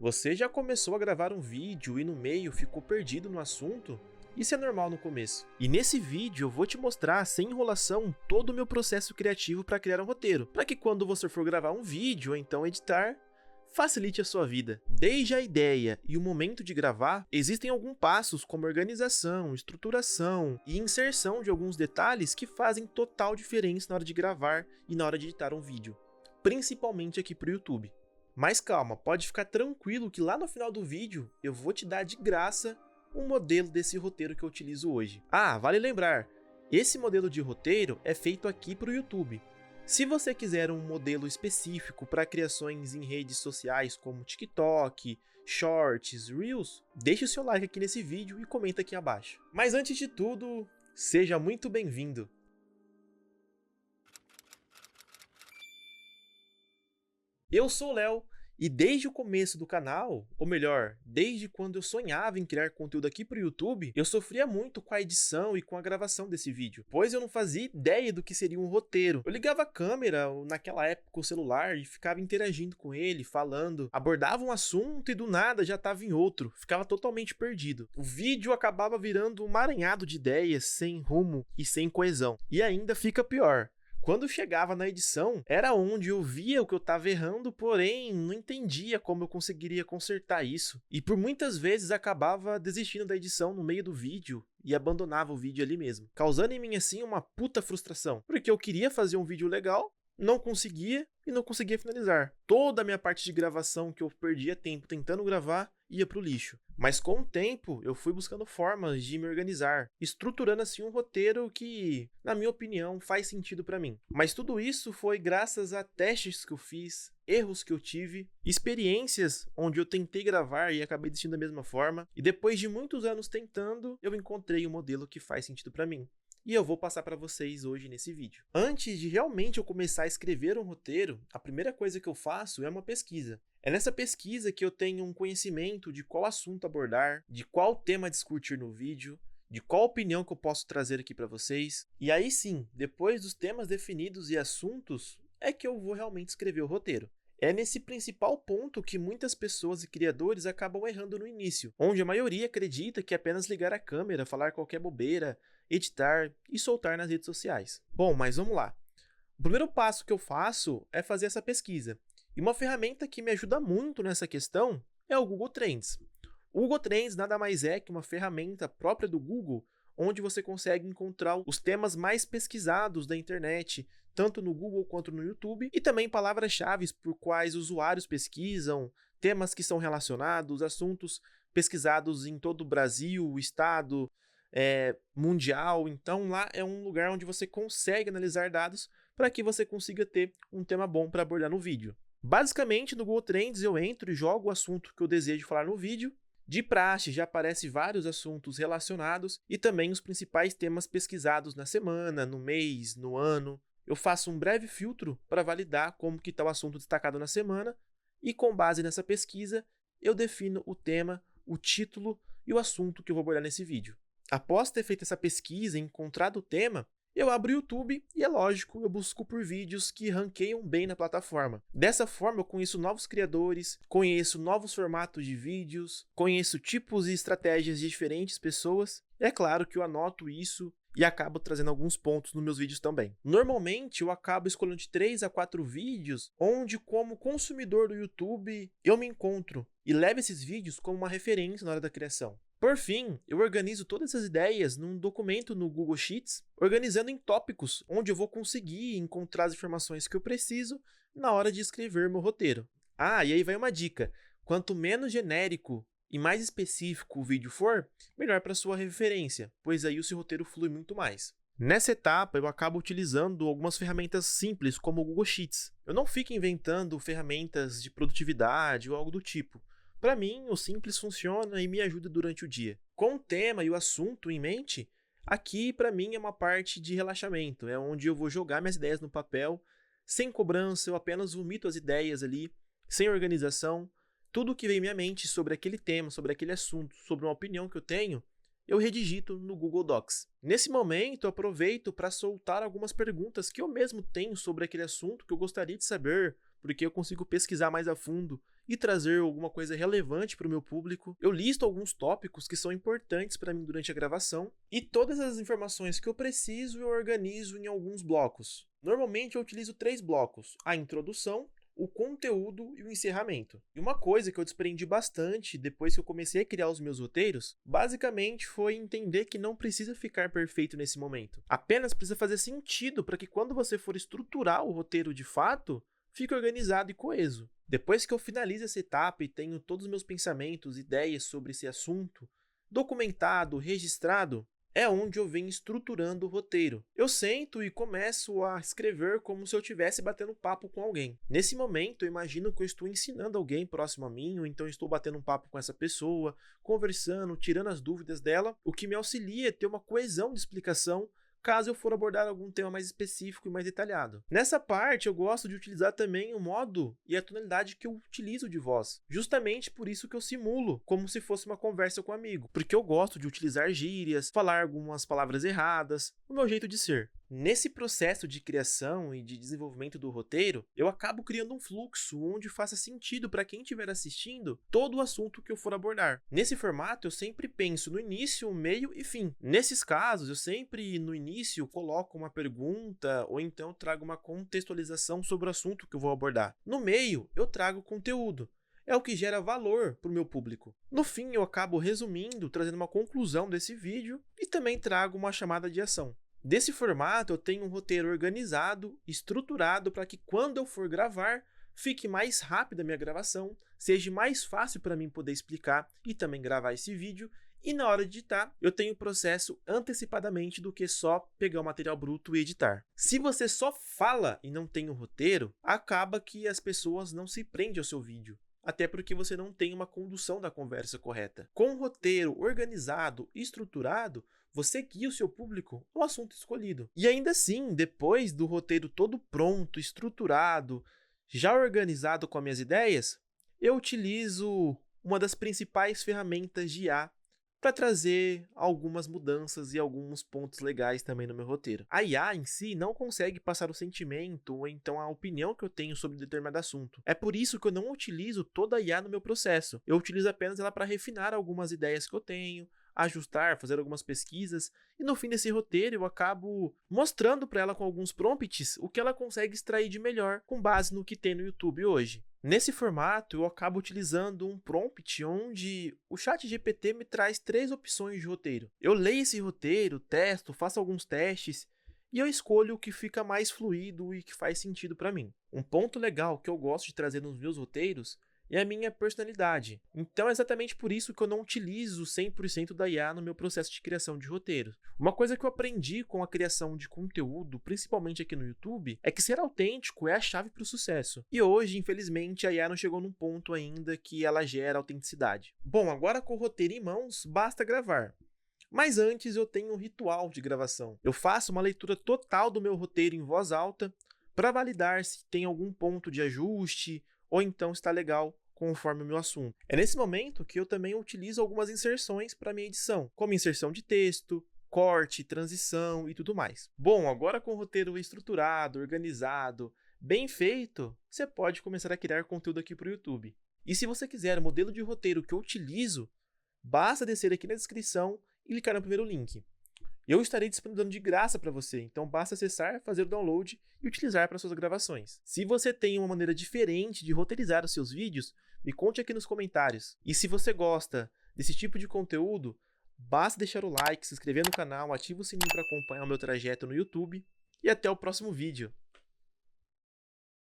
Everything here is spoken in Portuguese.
Você já começou a gravar um vídeo e no meio ficou perdido no assunto? Isso é normal no começo. E nesse vídeo eu vou te mostrar, sem enrolação, todo o meu processo criativo para criar um roteiro, para que quando você for gravar um vídeo ou então editar, facilite a sua vida. Desde a ideia e o momento de gravar, existem alguns passos como organização, estruturação e inserção de alguns detalhes que fazem total diferença na hora de gravar e na hora de editar um vídeo, principalmente aqui para o YouTube. Mas calma, pode ficar tranquilo que lá no final do vídeo eu vou te dar de graça um modelo desse roteiro que eu utilizo hoje. Ah, vale lembrar, esse modelo de roteiro é feito aqui para o YouTube. Se você quiser um modelo específico para criações em redes sociais como TikTok, Shorts, Reels, deixe o seu like aqui nesse vídeo e comenta aqui abaixo. Mas antes de tudo, seja muito bem-vindo! Eu sou o Léo e desde o começo do canal, ou melhor, desde quando eu sonhava em criar conteúdo aqui para o YouTube, eu sofria muito com a edição e com a gravação desse vídeo, pois eu não fazia ideia do que seria um roteiro. Eu ligava a câmera, naquela época o celular, e ficava interagindo com ele, falando, abordava um assunto e do nada já estava em outro, ficava totalmente perdido. O vídeo acabava virando um emaranhado de ideias, sem rumo e sem coesão. E ainda fica pior. Quando chegava na edição, era onde eu via o que eu estava errando, porém não entendia como eu conseguiria consertar isso. E por muitas vezes acabava desistindo da edição no meio do vídeo e abandonava o vídeo ali mesmo, causando em mim assim uma puta frustração, porque eu queria fazer um vídeo legal, não conseguia e não conseguia finalizar. Toda a minha parte de gravação que eu perdia tempo tentando gravar ia pro lixo. Mas com o tempo eu fui buscando formas de me organizar, estruturando assim um roteiro que, na minha opinião, faz sentido para mim. Mas tudo isso foi graças a testes que eu fiz, erros que eu tive, experiências onde eu tentei gravar e acabei desistindo da mesma forma. E depois de muitos anos tentando, eu encontrei um modelo que faz sentido para mim. E eu vou passar para vocês hoje nesse vídeo. Antes de realmente eu começar a escrever um roteiro, a primeira coisa que eu faço é uma pesquisa. É nessa pesquisa que eu tenho um conhecimento de qual assunto abordar, de qual tema discutir no vídeo, de qual opinião que eu posso trazer aqui para vocês. E aí sim, depois dos temas definidos e assuntos, é que eu vou realmente escrever o roteiro. É nesse principal ponto que muitas pessoas e criadores acabam errando no início, onde a maioria acredita que é apenas ligar a câmera, falar qualquer bobeira, editar e soltar nas redes sociais. Bom, mas vamos lá. O primeiro passo que eu faço é fazer essa pesquisa. E uma ferramenta que me ajuda muito nessa questão é o Google Trends. O Google Trends nada mais é que uma ferramenta própria do Google, onde você consegue encontrar os temas mais pesquisados da internet, tanto no Google quanto no YouTube, e também palavras-chave por quais usuários pesquisam, temas que são relacionados, assuntos pesquisados em todo o Brasil, o estado, mundial. Então lá é um lugar onde você consegue analisar dados para que você consiga ter um tema bom para abordar no vídeo. Basicamente, no Google Trends eu entro e jogo o assunto que eu desejo falar no vídeo. De praxe, já aparecem vários assuntos relacionados e também os principais temas pesquisados na semana, no mês, no ano. Eu faço um breve filtro para validar como que está o assunto destacado na semana e com base nessa pesquisa, eu defino o tema, o título e o assunto que eu vou abordar nesse vídeo. Após ter feito essa pesquisa e encontrado o tema, eu abro o YouTube e, é lógico, eu busco por vídeos que ranqueiam bem na plataforma. Dessa forma, eu conheço novos criadores, conheço novos formatos de vídeos, conheço tipos e estratégias de diferentes pessoas. E é claro que eu anoto isso e acabo trazendo alguns pontos nos meus vídeos também. Normalmente, eu acabo escolhendo de 3 a 4 vídeos onde, como consumidor do YouTube, eu me encontro e levo esses vídeos como uma referência na hora da criação. Por fim, eu organizo todas essas ideias num documento no Google Sheets, organizando em tópicos, onde eu vou conseguir encontrar as informações que eu preciso na hora de escrever meu roteiro. Ah, e aí vai uma dica: quanto menos genérico e mais específico o vídeo for, melhor para sua referência, pois aí o seu roteiro flui muito mais. Nessa etapa, eu acabo utilizando algumas ferramentas simples, como o Google Sheets. Eu não fico inventando ferramentas de produtividade ou algo do tipo. Para mim, o simples funciona e me ajuda durante o dia. Com o tema e o assunto em mente, aqui para mim é uma parte de relaxamento, é onde eu vou jogar minhas ideias no papel, sem cobrança, eu apenas vomito as ideias ali, sem organização. Tudo que vem em minha mente sobre aquele tema, sobre aquele assunto, sobre uma opinião que eu tenho, eu redigito no Google Docs. Nesse momento, eu aproveito para soltar algumas perguntas que eu mesmo tenho sobre aquele assunto que eu gostaria de saber, porque eu consigo pesquisar mais a fundo e trazer alguma coisa relevante para o meu público. Eu listo alguns tópicos que são importantes para mim durante a gravação e todas as informações que eu preciso eu organizo em alguns blocos. Normalmente eu utilizo 3 blocos: a introdução, o conteúdo e o encerramento. E uma coisa que eu desprendi bastante depois que eu comecei a criar os meus roteiros, basicamente foi entender que não precisa ficar perfeito nesse momento. Apenas precisa fazer sentido para que quando você for estruturar o roteiro de fato, fique organizado e coeso. Depois que eu finalizo essa etapa e tenho todos os meus pensamentos, ideias sobre esse assunto documentado, registrado, é onde eu venho estruturando o roteiro. Eu sento e começo a escrever como se eu estivesse batendo papo com alguém. Nesse momento, eu imagino que eu estou ensinando alguém próximo a mim, ou então estou batendo um papo com essa pessoa, conversando, tirando as dúvidas dela, o que me auxilia a ter uma coesão de explicação caso eu for abordar algum tema mais específico e mais detalhado. Nessa parte, eu gosto de utilizar também o modo e a tonalidade que eu utilizo de voz. Justamente por isso que eu simulo, como se fosse uma conversa com um amigo. Porque eu gosto de utilizar gírias, falar algumas palavras erradas, o meu jeito de ser. Nesse processo de criação e de desenvolvimento do roteiro, eu acabo criando um fluxo onde faça sentido para quem estiver assistindo todo o assunto que eu for abordar. Nesse formato, eu sempre penso no início, meio e fim. Nesses casos, eu sempre no início coloco uma pergunta ou então trago uma contextualização sobre o assunto que eu vou abordar. No meio, eu trago conteúdo. É o que gera valor para o meu público. No fim, eu acabo resumindo, trazendo uma conclusão desse vídeo e também trago uma chamada de ação. Desse formato, eu tenho um roteiro organizado, estruturado para que quando eu for gravar, fique mais rápida a minha gravação, seja mais fácil para mim poder explicar e também gravar esse vídeo. E na hora de editar, eu tenho o processo antecipadamente do que só pegar o material bruto e editar. Se você só fala e não tem um roteiro, acaba que as pessoas não se prendem ao seu vídeo. Até porque você não tem uma condução da conversa correta. Com um roteiro organizado e estruturado, você guia o seu público ao assunto escolhido. E ainda assim, depois do roteiro todo pronto, estruturado, já organizado com as minhas ideias, eu utilizo uma das principais ferramentas de IA para trazer algumas mudanças e alguns pontos legais também no meu roteiro. A IA em si não consegue passar o sentimento ou então a opinião que eu tenho sobre determinado assunto. É por isso que eu não utilizo toda a IA no meu processo. Eu utilizo apenas ela para refinar algumas ideias que eu tenho, ajustar, fazer algumas pesquisas, e no fim desse roteiro eu acabo mostrando para ela com alguns prompts o que ela consegue extrair de melhor com base no que tem no YouTube hoje. Nesse formato, eu acabo utilizando um prompt onde o ChatGPT me traz 3 opções de roteiro. Eu leio esse roteiro, testo, faço alguns testes e eu escolho o que fica mais fluido e que faz sentido para mim. Um ponto legal que eu gosto de trazer nos meus roteiros é a minha personalidade. Então é exatamente por isso que eu não utilizo 100% da IA no meu processo de criação de roteiro. Uma coisa que eu aprendi com a criação de conteúdo, principalmente aqui no YouTube, é que ser autêntico é a chave para o sucesso. E hoje, infelizmente, a IA não chegou num ponto ainda que ela gera autenticidade. Bom, agora com o roteiro em mãos, basta gravar. Mas antes eu tenho um ritual de gravação. Eu faço uma leitura total do meu roteiro em voz alta para validar se tem algum ponto de ajuste ou então está legal conforme o meu assunto. É nesse momento que eu também utilizo algumas inserções para minha edição, como inserção de texto, corte, transição e tudo mais. Bom, agora com o roteiro estruturado, organizado, bem feito, você pode começar a criar conteúdo aqui para o YouTube. E se você quiser o modelo de roteiro que eu utilizo, basta descer aqui na descrição e clicar no primeiro link. Eu estarei disponibilizando de graça para você, então basta acessar, fazer o download e utilizar para suas gravações. Se você tem uma maneira diferente de roteirizar os seus vídeos, me conte aqui nos comentários. E se você gosta desse tipo de conteúdo, basta deixar o like, se inscrever no canal, ativa o sininho para acompanhar o meu trajeto no YouTube e até o próximo vídeo.